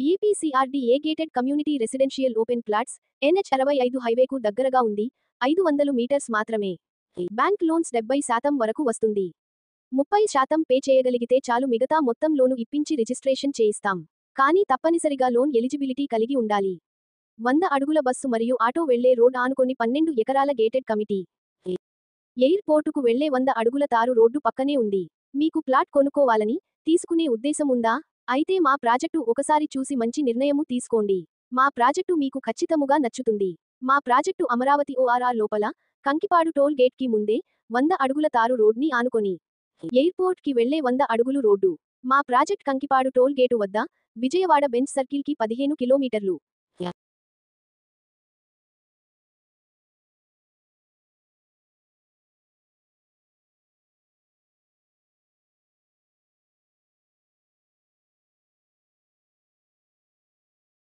ఈపీసీఆర్డీఏ gated community residential open plots NH65 హైవేకు దగ్గరగా ఉంది. 500 మీటర్స్ మాత్రమే. బ్యాంక్ లోన్స్ 70% వరకు వస్తుంది. 30% పే చేయగలిగితే చాలు, మిగతా మొత్తం లోను ఇప్పించి రిజిస్ట్రేషన్ చేయిస్తాం. కానీ తప్పనిసరిగా లోన్ ఎలిజిబిలిటీ కలిగి ఉండాలి. 100 అడుగుల బస్సు మరియు ఆటో వెళ్లే రోడ్ ఆనుకొని 12 ఎకరాల గేటెడ్ కమిటీ. ఎయిర్పోర్టుకు వెళ్లే 100 అడుగుల తారు రోడ్డు పక్కనే ఉంది. మీకు ప్లాట్ కొనుక్కోవాలని, తీసుకునే ఉద్దేశం ఉందా? అయితే మా ప్రాజెక్టు ఒకసారి చూసి మంచి నిర్ణయము తీసుకోండి. మా ప్రాజెక్టు మీకు ఖచ్చితముగా నచ్చుతుంది. మా ప్రాజెక్టు అమరావతి ORR లోపల, కంకిపాడు టోల్ గేట్ కి ముందే, 100 అడుగుల తారు రోడ్ని ఆనుకొని. ఎయిర్పోర్ట్ కి వెళ్లే 100 అడుగులు రోడ్డు. మా ప్రాజెక్ట్ కంకిపాడు టోల్ గేటు వద్ద, విజయవాడ బెంచ్ సర్కిల్ కి 15 కిలోమీటర్లు.